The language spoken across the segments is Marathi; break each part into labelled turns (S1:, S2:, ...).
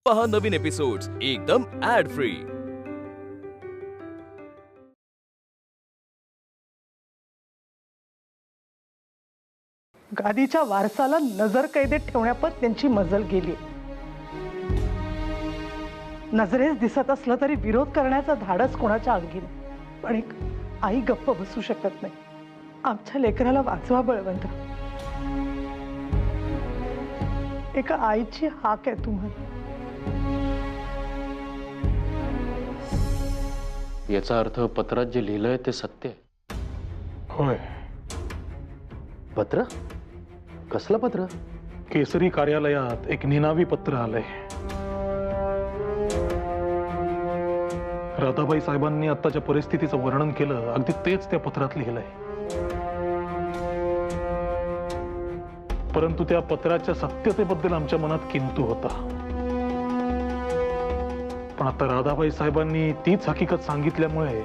S1: पहा नवीन एपिसोड्स एकदम ऍड फ्री।
S2: गादीच्या वारसाला नजर कैदेत ठेवण्यापत त्यांची मजल गेली। नजरेस दिसत असलं तरी विरोध करण्याचा धाडस कोणाच्या अंगी नाही। पण एक आई गप्प बसू शकत नाही। आमच्या लेकराला वाचवा बळवंतराव। एका आईची हाक आहे तुम्हाला।
S3: याचा अर्थ पत्रात जे लिहिलंय ते सत्य आहे।
S4: होय।
S3: पत्र? कसलं पत्र?
S4: केसरी कार्यालयात एक निनावी पत्र आलंय। राधाबाई साहेबांनी आत्ताच्या परिस्थितीचं वर्णन केलं, अगदी तेच त्या पत्रात लिहिलंय। परंतु त्या पत्राच्या सत्यतेबद्दल आमच्या मनात किंतु होता। पण आता राधाबाई साहेबांनी तीच हकीकत सांगितल्यामुळे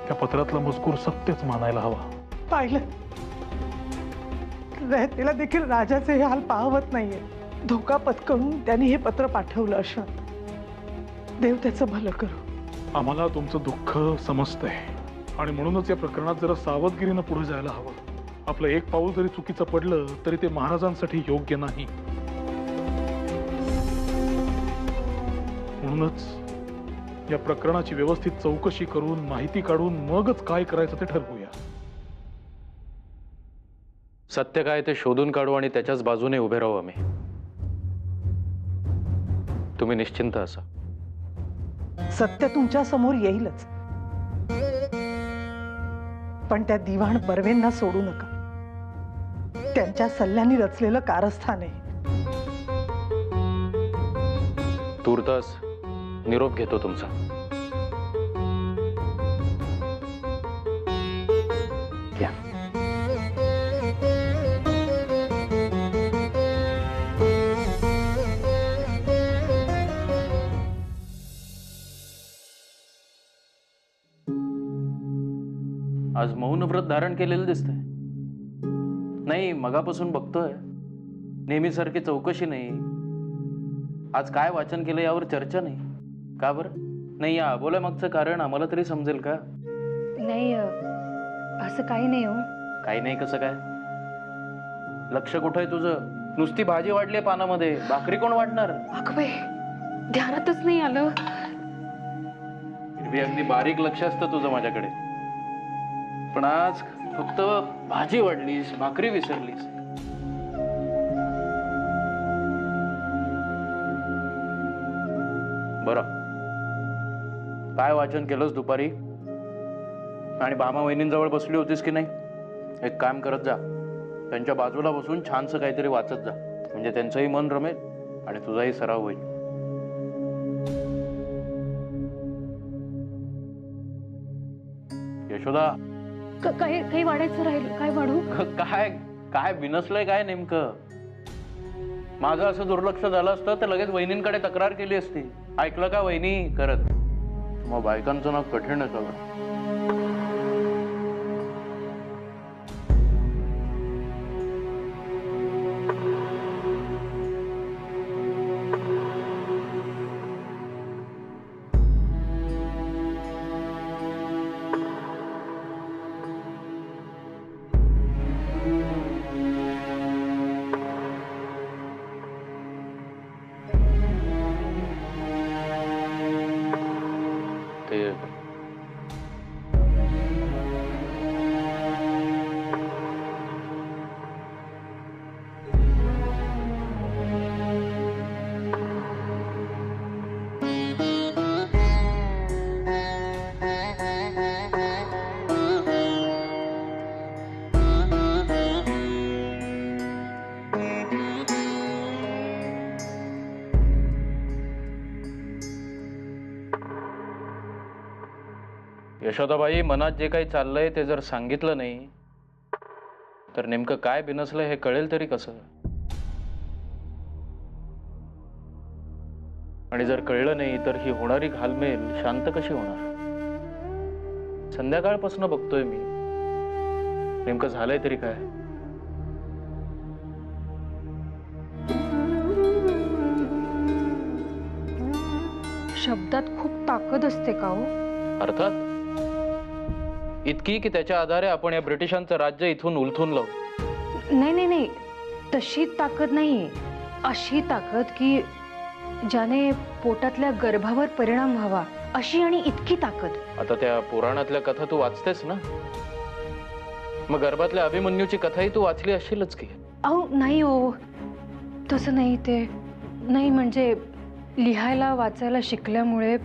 S4: त्या पत्रातला मजकूर सत्यच मानायला हवा।
S2: पाहिलं, तिला देखील राजाचे हे हाल पाहवत नाहीये। धोका पत्करून त्यांनी हे पत्र पाठवलं असं। देव त्याचं भलं करू।
S4: आम्हाला तुमचं दुःख समजतंय आणि म्हणूनच या प्रकरणात जरा सावधगिरीनं पुढे जायला हवं। आपलं एक पाऊल जरी चुकीचं पडलं तरी ते महाराजांसाठी योग्य नाही। म्हणूनच या प्रकरणाची व्यवस्थित चौकशी करून माहिती काढून मगच काय करायचं ते ठरवूया।
S3: सत्य काय ते शोधून काढू आणि त्याच्याच बाजूने उभे राहू आम्ही। तुम्ही निश्चिंत असा।
S2: सत्य तुमच्या समोर येईलच, पण त्या दिवाण बर्वेंना सोडू नका। त्यांच्या सल्ल्याने रचलेलं कारस्थान आहे।
S3: तूर्तास निरोप घेतो तुमचा। या। आज मौन व्रत धारण केलेलं दिसतंय। नाही, मगापासून बघतोय नेहमीसारखी चौकशी नाही। आज काय वाचन केलं यावर चर्चा नाही का बरं? नाही, या अबोल्यामागचं कारण आम्हाला तरी समजेल का?
S5: नाही, असं काही नाही हो।
S3: काही नाही कसं काय? लक्ष कुठं आहे तुझं? नुसती भाजी वाढली पानामध्ये, भाकरी कोण वाढणार?
S5: अगं बाई, ध्यानातच नाही आलं।
S3: अगदी बारीक लक्ष असतं तुझं माझ्याकडे, पण आज फक्त भाजी वाढलीस, भाकरी विसरलीस। बरं, काय वाचन केलंस दुपारी? आणि भामा वहिनींजवळ बसली होतीस की नाही? एक काम करत जा, त्यांच्या बाजूला बसून छानसं काहीतरी वाचत जा, म्हणजे त्यांचंही मन रमेल आणि तुझाही सराव होईल। यशोदा,
S5: काही वाढायचं राहील? काय वाढू?
S3: काय काय बिनसलंय काय नेमकं? माझं असं दुर्लक्ष झालं असतं तर लगेच वहिनींकडे तक्रार केली असती। ऐकलं का वहिनी करत? मग बायकांचं ना कठीण आहे सगळं। यशोदाबाई, मनात जे काही चाललंय ते जर सांगितलं नाही तर नेमकं काय बिनसलंय हे कळेल तरी कसं? आणि जर कळलं नाही तर ही होणारी घालमेल शांत कशी होणार? संध्याकाळपासून बघतोय मी, नेमकं झालंय तरी काय?
S5: शब्दात खूप ताकद असते का हो?
S3: अर्थात इतकी की त्याच्या आधारे आपण या ब्रिटिशांचं राज्य इथून उलथून लावू.
S5: नाही नाही नाही, तशी ताकद नाहीये. अशी ताकद की ज्याने पोटातल्या गर्भावर परिणाम व्हावा, अशी आणि इतकी ताकद.
S3: आता त्या पुराणातल्या कथा तू वाचतेस ना, मग गर्भातल्या अभिमन्यूची कथाही तू वाचली असशीलच की.
S5: अहो नाही हो, तसं नाही. ते नाही म्हणजे लिहायला वाचायला शिकल्यामुळे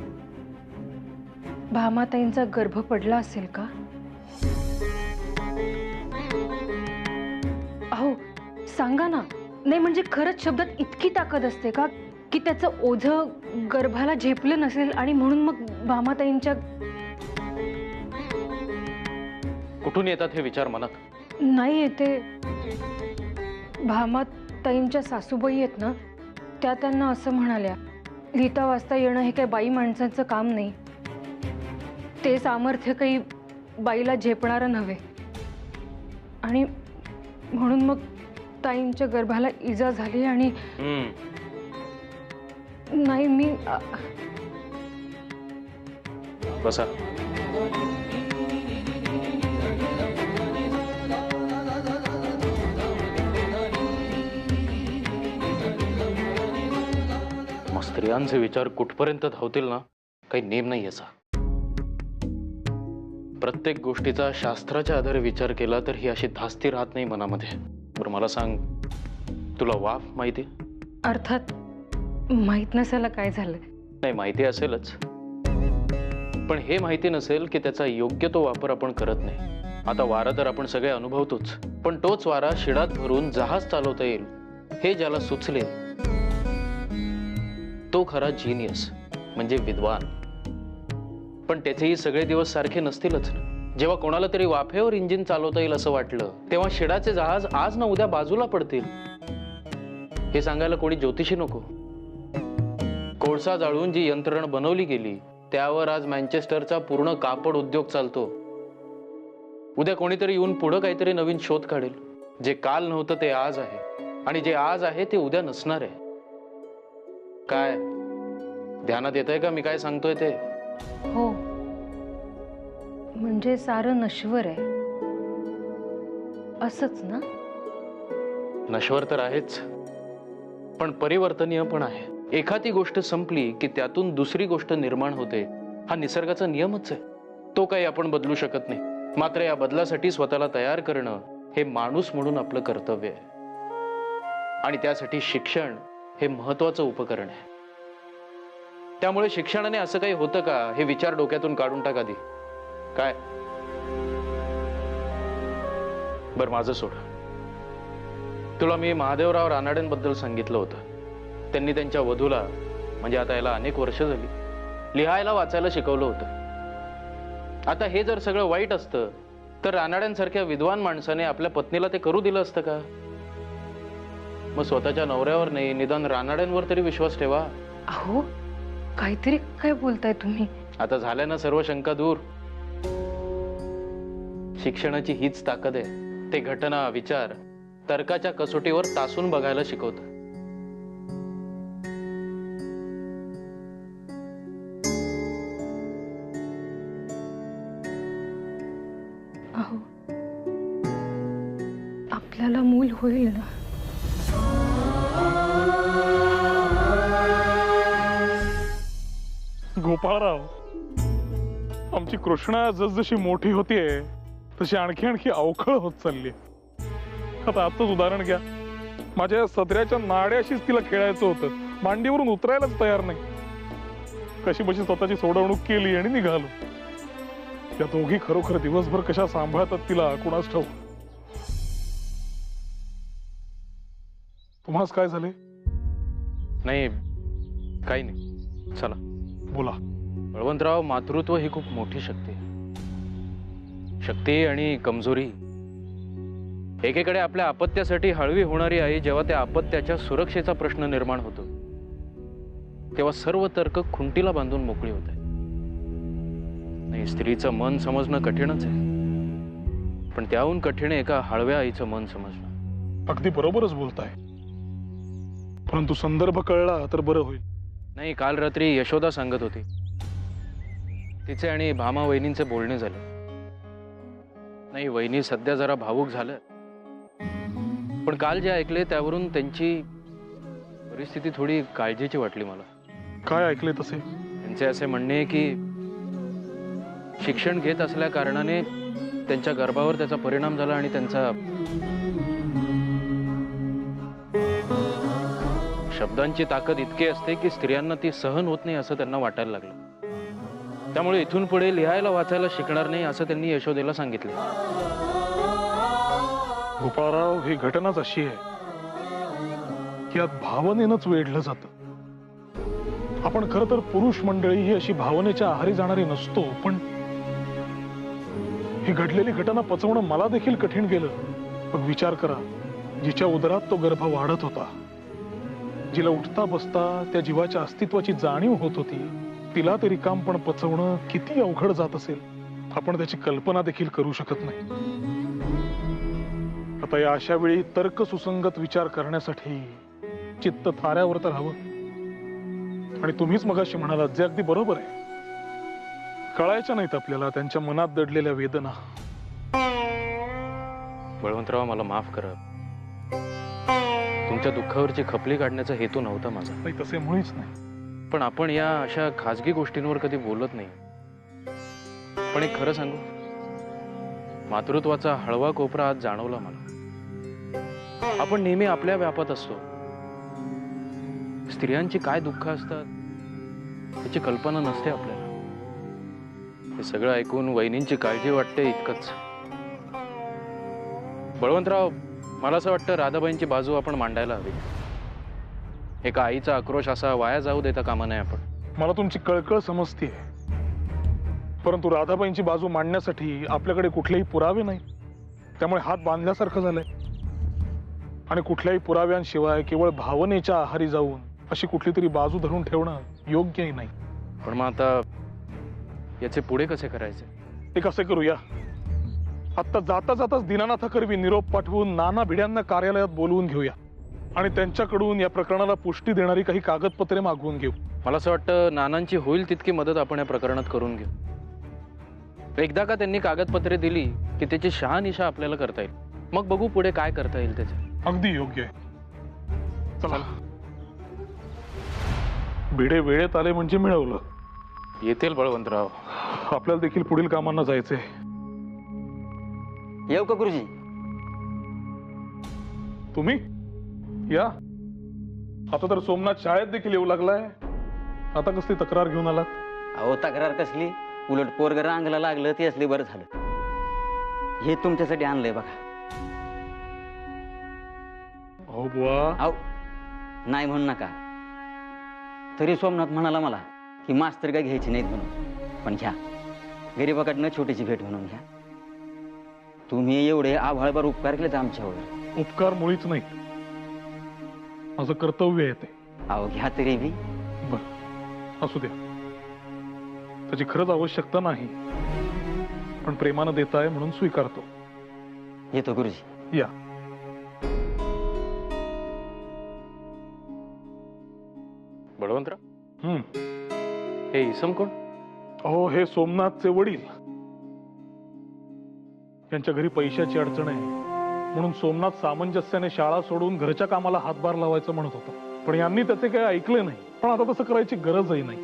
S5: भामाताईंचा गर्भ पडला असेल का? अहो सांगा ना. नाही म्हणजे खरंच शब्दात इतकी ताकद असते का की त्याचं ओझं गर्भाला झेपलं नसेल आणि म्हणून मग भामाताईंच्या.
S3: कुठून येतात हे विचार मनात?
S5: नाही येते. भामाताईंच्या सासूबाई आहेत ना, त्या त्यांना असं म्हणाल्या, लिहिता वाचता येणं हे काही बाई माणसांचं काम नाही. ते सामर्थ्य काही बाईला झेपणारं नव्हे. आणि म्हणून मग ताईंच्या गर्भाला इजा झाली. आणि नाही मी
S3: बसा. मग स्त्रियांचे विचार कुठपर्यंत धावतील ना, काही नेम नाही याचा. प्रत्येक गोष्टीचा शास्त्राच्या आधारे विचार केला तर ही अशी धास्ती राहत नाही मनामध्ये. बरं मला सांग, तुला वाफ माहिती?
S5: अर्थात माहित नसायला काय झालं.
S3: नाही, माहिती असेलच, पण हे माहिती नसेल की त्याचा योग्य तो वापर आपण करत नाही. आता वारा तर आपण सगळे अनुभवतोच, पण तोच वारा शिडात भरून जहाज चालवता येईल हे ज्याला सुचले तो खरा जीनियस म्हणजे विद्वान. पण त्याचेही सगळे दिवस सारखे नसतीलच. जेव्हा कोणाला तरी वाफेवर इंजिन चालवता येईल असं वाटलं, तेव्हा शिडाचे जहाज आज ना उद्या बाजूला पडतील. हे सांगायला कोणी ज्योतिषी नको. कोळसा जाळून जी यंत्रणा बनवली गेली त्यावर आज मँचेस्टरचा पूर्ण कापड उद्योग चालतो. उद्या कोणीतरी येऊन पुढं काहीतरी नवीन शोध काढेल. जे काल नव्हतं ते आज आहे, आणि जे आज आहे ते उद्या नसणार आहे. काय ध्यानात येतंय का मी काय सांगतोय ते?
S5: हो, म्हणजे सारं नश्वर आहे असंच ना?
S3: नश्वर तर आहेच, पण परिवर्तनीय पण आहे. एखादी गोष्ट संपली की त्यातून दुसरी गोष्ट निर्माण होते. हा निसर्गाचा नियमच आहे. तो काही आपण बदलू शकत नाही. मात्र या बदलासाठी स्वतःला तयार करणं हे माणूस म्हणून आपलं कर्तव्य आहे. आणि त्यासाठी शिक्षण हे महत्वाचं उपकरण आहे. त्यामुळे शिक्षणाने असं काही होतं का हे विचार डोक्यातून काढून टाक आधी. काय बर माझं सोड. तुला मी महादेवराव रानडेंबद्दल सांगितलं होतं. त्यांनी त्यांच्या वधूला, म्हणजे आता याला अनेक वर्ष झाली, लिहायला वाचायला शिकवलं होतं. आता हे जर सगळं वाईट असतं तर रानड्यांसारख्या विद्वान माणसाने आपल्या पत्नीला ते करू दिलं असतं का? मग स्वतःच्या नवऱ्यावर नाही, निदान रानड्यांवर तरी विश्वास ठेवा.
S5: अहो काहीतरी काय बोलताय तुम्ही?
S3: आता झाल्या ना सर्व शंका दूर. शिक्षणाची हीच ताकद आहे. ते घटना, विचार तर्काच्या कसोटीवर तासून बघायला शिकवतं.
S5: अहो आपल्याला मूल होईल ना?
S4: गोपाळराव, आमची कृष्णा जसजशी मोठी होतीये तशी आणखी आणखी अवखळ होत चालली. आता आजच उदाहरण घ्या. माझ्या सदऱ्याच्या नाड्याशीच तिला खेळायचं होतं, मांडीवरून उतरायलाच तयार नाही. कशी बशी स्वतःची सोडवणूक केली आणि निघालो. त्या दोघी खरोखर दिवसभर कशा सांभाळतात तिला कुणास ठाऊक. तुम्हास काय झाले?
S3: नाही, काही नाही. चला
S4: बोला.
S3: बळवंतराव, मातृत्व ही खूप मोठी शक्ती आहे. शक्ती आणि कमजोरी. एकीकडे आपल्या अपत्यासाठी हळवी होणारी आई जेव्हा त्या अपत्याच्या सुरक्षेचा प्रश्न निर्माण होतो तेव्हा सर्व तर्क खुंटीला बांधून मोकळी होते. नाही, स्त्रीचं मन समजणं कठीणच आहे, पण त्याहून कठीण एका हळव्या आईचं मन समजणं.
S4: अगदी बरोबरच बोलताय, परंतु संदर्भ कळला तर बरं होईल.
S3: नाही, काल रात्री यशोदा सांगत होती तिचे आणि भामा वहिनींचे बोलणे झाले. नाही, वहिनी सध्या जरा भावूक झालं, पण काल जे ऐकले त्यावरून त्यांची परिस्थिती थोडी काळजीची वाटली मला.
S4: काय ऐकले तसे?
S3: त्यांचे असे म्हणणे आहे की शिक्षण घेत असल्या कारणाने त्यांच्या गर्भावर त्याचा परिणाम झाला आणि त्यांचा शब्दांची ताकद इतकी असते की स्त्रियांना ती सहन होत नाही असं त्यांना वाटायला लागलं. त्यामुळे इथून पुढे लिहायला वाचायला शिकणार नाही असं त्यांनी यशोदेला सांगितले.
S4: गोपाळराव, ही घटनाच अशी आहे की यात भावनेनंच वेढलं जातं. आपण खरं तर पुरुष मंडळी ही अशी भावनेच्या आहारी जाणारी नसतो, पण ही घडलेली घटना पचवणं मला देखील कठीण गेलं. पण विचार करा, जिच्या उदरात तो गर्भ वाढत होता, जिला उठता बसता त्या जीवाच्या अस्तित्वाची जाणीव होत होती, तिला ते रिकामपण पचवणं किती अवघड जात असेल आपण त्याची कल्पना देखील करू शकत नाही. आता या अशा वेळी तर्क सुसंगत विचार करण्यासाठी चित्त थाऱ्यावर तर हवं. आणि तुम्हीच मगाशी म्हणालात, जे अगदी बरोबर आहे, कळायच्या नाहीत आपल्याला त्यांच्या मनात दडलेल्या वेदना.
S3: बळवंतराव, मला माफ करा. तुमच्या दुःखावरची खपली काढण्याचा हेतू नव्हता माझा.
S4: नाही, तसे मुळीच नाही.
S3: पण आपण या अशा खाजगी गोष्टींवर कधी बोलत नाही. पण एक खरं सांगू, मातृत्वाचा हळवा कोपरा आज जाणवला मला. आपण नेहमी आपल्या व्यापात असतो. स्त्रियांची काय दुःख असतात त्याची कल्पना नसते आपल्याला. हे सगळं ऐकून वहिनींची काळजी वाटते इतकंच. बळवंतराव, मला असं वाटतं राधाबाईंची बाजू आपण मांडायला हवी. एका आईचा आक्रोश असा वाया जाऊ देता कामा नये आपण.
S4: मला तुमची कळकळ समजते, परंतु राधाबाईंची बाजू मांडण्यासाठी आपल्याकडे कुठलेही पुरावे नाही. त्यामुळे हात बांधल्यासारखं झालंय. आणि कुठल्याही पुराव्यांशिवाय केवळ भावनेच्या आहारी जाऊन अशी कुठली तरी बाजू धरून ठेवणं योग्यही नाही.
S3: पण मग आता याचे पुढे कसे करायचे?
S4: ते कसे करूया? आता जाता जाताच दीनानाथ करवी निरोप पाठवून नाना भिड्यांना कार्यालयात बोलवून घेऊया आणि त्यांच्याकडून या प्रकरणाला पुष्टी देणारी काही कागदपत्रे मागवून घेऊ.
S3: मला असं वाटतं नानांची होईल तितकी मदत आपण या प्रकरणात करून घेऊ. एकदा का त्यांनी कागदपत्रे दिली की त्याची शहानिशा आपल्याला करता येईल. मग बघू पुढे काय करता येईल त्याचे.
S4: अगदी योग्य आहे. चला, भिडे वेळेत आले म्हणजे मिळवलं.
S3: येतील बळवंतराव.
S4: आपल्याला देखील पुढील कामांना जायचंय.
S6: येऊ का गुरुजी?
S4: तुम्ही या. आता तर सोमनाथ शाळेत देखील येऊ लागलाय. आता कसली तक्रार घेऊन आलात?
S6: अहो, तक्रार कसली, उलट पोरग रांगला लागलं ते असले बरं झालं. हे तुमच्यासाठी आणलंय बघा.
S4: हो बुवा.
S6: अहो, नाही म्हणू नका. तरी सोमनाथ म्हणाला मला की मास्तर काय घ्यायची नाहीत म्हणून, पण घ्या, गरीबाकडनं छोटीची भेट म्हणून घ्या. तुम्ही एवढे आभाळभर उपकार केलेत आमच्यावर.
S4: उपकार मुळीच नाही, माझं कर्तव्य आहे ते.
S6: अहो, घ्या तरी बी.
S4: बर, असू द्या. त्याची खरंच आवश्यकता नाही, पण प्रेमानं देताय म्हणून स्वीकारतो.
S6: येतो गुरुजी.
S4: या.
S3: बळवंतराव, हे इसम कोण?
S4: हो, हे सोमनाथचे वडील. यांच्या घरी पैशाची अडचण आहे म्हणून सोमनाथ सामंजस्याने शाळा सोडून घरच्या कामाला हातभार लावायचं म्हणत होता. पण यांनी त्याचे काही ऐकले नाही. पण आता तसं करायची गरजही नाही.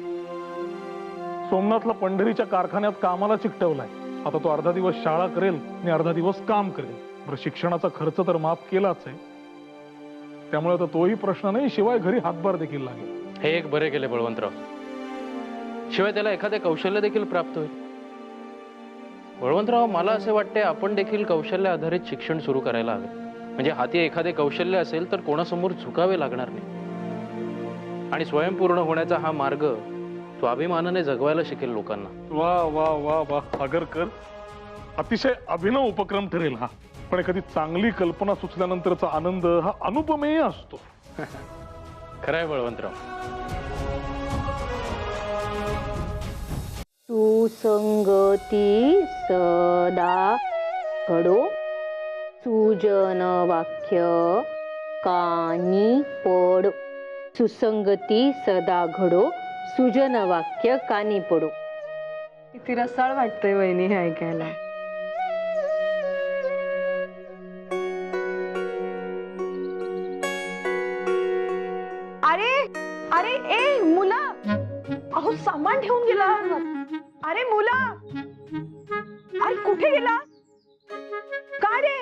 S4: सोमनाथला पंढरीच्या कारखान्यात कामाला चिकटवलाय. आता तो अर्धा दिवस शाळा करेल आणि अर्धा दिवस काम करेल. बरं, शिक्षणाचा खर्च तर माफ केलाच आहे, त्यामुळे आता तोही प्रश्न नाही, शिवाय घरी हातभार देखील लागेल.
S3: हे एक बरे केले बळवंतराव. शिवाय त्याला एखादे कौशल्य देखील प्राप्त होईल. बळवंतराव, मला असे वाटते आपण देखील कौशल्य आधारित शिक्षण सुरू करायला हवे. म्हणजे हाती एखादे कौशल्य असेल तर कोणासमोर झुकावे लागणार नाही आणि स्वयंपूर्ण होण्याचा हा मार्ग स्वाभिमानाने जगवायला शिकेल लोकांना.
S4: वा वा वा वा, आगरकर, अतिशय अभिनव उपक्रम ठरेल हा. पण एखादी चांगली कल्पना सुचल्यानंतरचा आनंद हा अनुपमेय असतो.
S3: खरंय बळवंतराव.
S7: सुसंगती सदा घडो, सुजन वाक्य कानी पड. सुसंगती सदा घडो सुजन वाक्य कानी पडो.
S5: किती रसाळ वाटतंय वहिनी हे ऐकायला.
S2: अरे अरे ए मुला, अहो सामान ठेवून गेला. अरे मुला, अरे कुठे गेला? काय रे,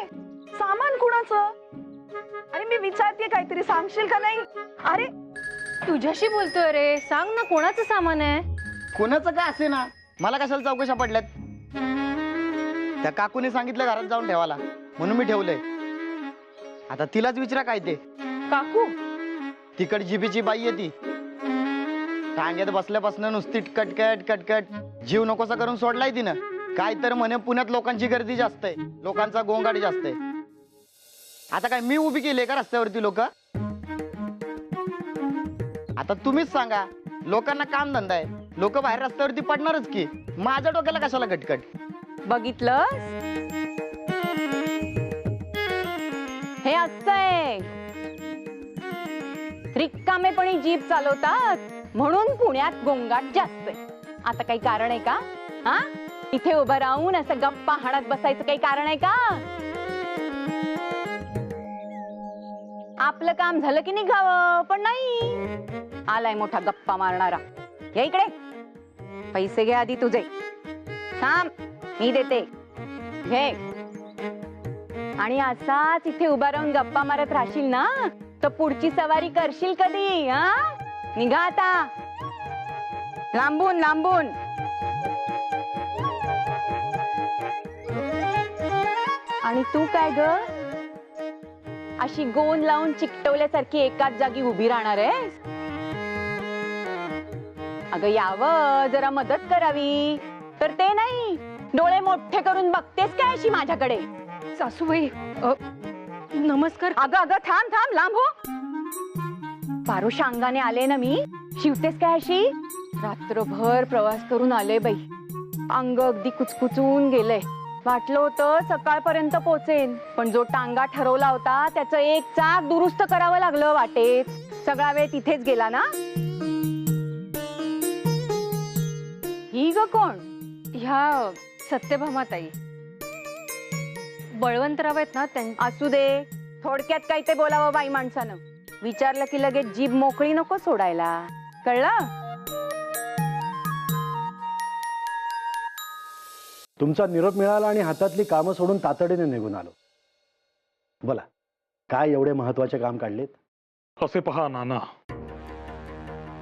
S2: सामान कुणाचं? अरे मी विचारते, काहीतरी सांगशील का नाही? अरे
S5: तुझ्याशी बोलतोय रे, सांग ना कोणाचं सामान आहे?
S8: कोणाचं काय असे ना, मला कशाला चौकशा पडल्यात? त्या काकूने सांगितलं घरात जाऊन ठेवायला, म्हणून मी ठेवलंय. आता तिलाच विचारा काय ते.
S2: काकू,
S8: तिकड जीबीची बाई आहे ती. टांग्यात बसल्यापासून नुसती कटकट कटकट जीव नकोसा करून सोडलाय तिनं. काय तर म्हणे पुण्यात लोकांची गर्दी जास्त आहे, लोकांचा गोंगाट जास्त आहे. आता काय मी उभी केली का रस्त्यावरती लोक? आता तुम्हीच सांगा, लोकांना काम धंदा आहे, लोक बाहेर रस्त्यावरती पडणारच की. माझ्या डोक्याला कशाला कटकट?
S9: बघितलं हे असं आहे, रिकामेपणी जीप चालवतात म्हणून पुण्यात गोंगाट जास्त आहे. आता काही कारण आहे का? हा, इथे उभं राहून असं गप्पा हाणत बसायचं काही कारण आहे का? आपलं काम झालं की निघावं, पण नाही. आलाय मोठा गप्पा मारणारा. या इकडे, पैसे घे आधी तुझे. थांब, मी देते, घे. आणि असाच इथे उभा राहून गप्पा मारत राहशील ना, तर पुढची सवारी करशील कधी? हा, निघा आता, लांबून लांबून. आणि तू काय ग, अशी गोंद लावून चिकटवल्यासारखी एकाच जागी उभी राहणार आहे? अगं यावं, जरा मदत करावी. तर ते नाही, डोळे मोठे करून बघतेस काय अशी माझ्याकडे?
S5: सासूबाई, नमस्कार.
S9: अगं अगं, थांब थांब, लांब हो. पारुषा अंगाने आले ना मी, शिवतेस काय अशी? रात्रभर प्रवास करून आले बाई, अंग अगदी कुचकुचून गेलंय. वाटलं होतं सकाळपर्यंत पोचेन, पण जो टांगा ठरवला होता त्याचं एक चाक दुरुस्त करावं लागलं वाटेत. सगळा वेळ तिथेच गेला ना. ही ग कोण?
S5: ह्या सत्यभामाताई, बळवंतराव आहेत ना त्यांच्या.
S9: असू दे, थोडक्यात काय ते बोलावं बाई माणसानं. विचारलं की लगेच जीभ मोकळी नको सोडायला, कळलं?
S10: तुमचा निरोप मिळाला आणि हातातली कामं सोडून तातडीने निघून आलो. बोला, काय एवढे महत्वाचे काम काढलेत?
S4: असे पहा नाना,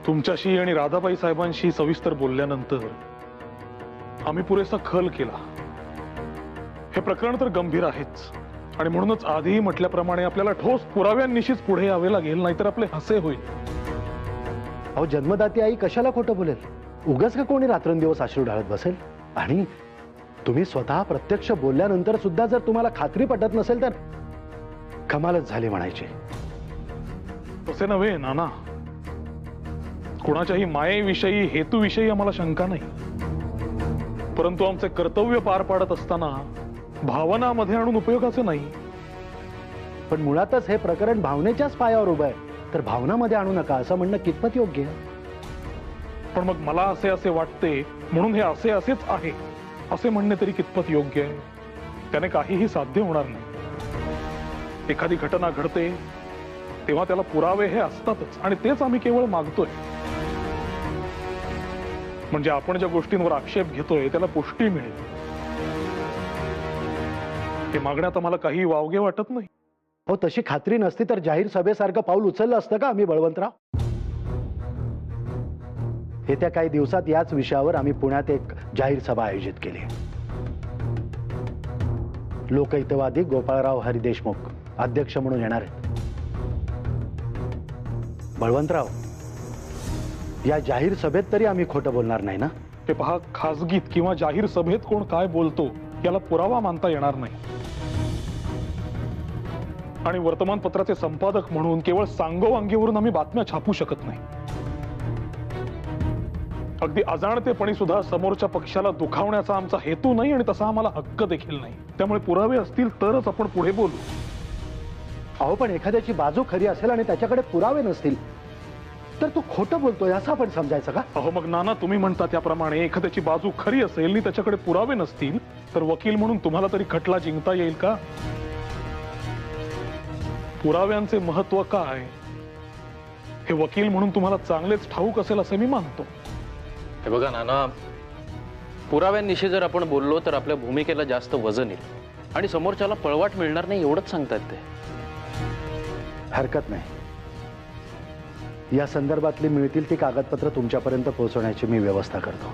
S4: तुमच्याशी आणि राधाबाई साहेबांशी सविस्तर बोलल्यानंतर आम्ही पुरेसा खल केला. हे प्रकरण तर गंभीर आहेच, आणि म्हणूनच आधीही म्हटल्याप्रमाणे आपल्याला ठोस पुराव्यांनिशीच पुढे यावे लागेल, नाहीतर आपले हसे होईल.
S10: अहो, जन्मदाती आई कशाला खोटं बोलेल? उगाच का कोणी रात्रंदिवस अश्रू ढाळत बसेल? आणि तुम्ही स्वतः प्रत्यक्ष बोलल्यानंतर सुद्धा जर तुम्हाला खात्री पटत नसेल तर कमालच झाली म्हणायची.
S4: तसे नव्हे नाना, कुणाच्याही मायेविषयी, हेतूविषयी आम्हाला शंका नाही, परंतु आमचे कर्तव्य पार पाडत असताना भावनामध्ये आणून उपयोगाचं नाही.
S10: पण मुळातच हे प्रकरण भावनेच्याच पायावर उभं आहे, तर भावनामध्ये आणू नका असं म्हणणं कितपत योग्य आहे?
S4: पण मग मला असे असे वाटते म्हणून हे असे असेच आहे असे म्हणणे तरी कितपत योग्य आहे? त्याने काहीही साध्य होणार नाही. एखादी घटना घडते तेव्हा त्याला पुरावे हे असतातच, आणि तेच आम्ही केवळ मागतोय. म्हणजे आपण ज्या गोष्टींवर आक्षेप घेतोय त्याला पुष्टी मिळेल. हे मागण्यात आम्हाला काही वावगे वाटत नाही.
S10: हो, तशी खात्री नसती तर जाहीर सभेसारखं पाऊल उचललं असतं का आम्ही बळवंतराव? येत्या काही दिवसात याच विषयावर आम्ही पुण्यात एक जाहीर सभा आयोजित केली. लोकहितवादी गोपाळराव हरी देशमुख अध्यक्ष म्हणून येणार आहेत. बळवंतराव, या जाहीर सभेत तरी आम्ही खोटं बोलणार नाही ना?
S4: ते पहा, खासगीत किंवा जाहीर सभेत कोण काय बोलतो याला पुरावा मानता येणार नाही. आणि वर्तमानपत्राचे संपादक म्हणून केवळ सांगोवांगेवरून आम्ही बातम्या छापू शकत नाही. अगदी अजाणतेपणी सुद्धा समोरच्या पक्षाला दुखावण्याचा आमचा हेतू नाही, आणि तसा आम्हाला हक्क देखील नाही. त्यामुळे पुरावे असतील तरच आपण पुढे बोलू.
S10: अहो, पण एखाद्याची बाजू खरी असेल आणि त्याच्याकडे पुरावे नसतील तर तो खोटं बोलतोय असं आपण समजायचं का?
S4: अहो मग नाना, तुम्ही म्हणता त्याप्रमाणे एखाद्याची बाजू खरी असेल आणि त्याच्याकडे पुरावे नसतील तर वकील म्हणून तुम्हाला तरी खटला जिंकता येईल का? पुराव्यांचे महत्व काय हे वकील म्हणून तुम्हाला चांगलेच ठाऊक असेल असं मी मानतो.
S3: हे बघा नाना, पुराव्यांविषयी जर आपण बोललो तर आपल्या भूमिकेला जास्त वजन येईल आणि समोरच्याला पळवाट मिळणार नाही एवढंच सांगतात ते.
S10: हरकत नाही. या संदर्भातली मिळतील ती कागदपत्र तुमच्यापर्यंत पोहोचवण्याची मी व्यवस्था करतो.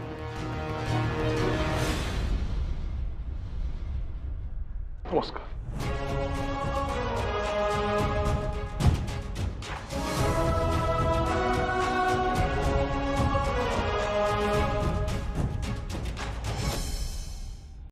S4: नमस्कार.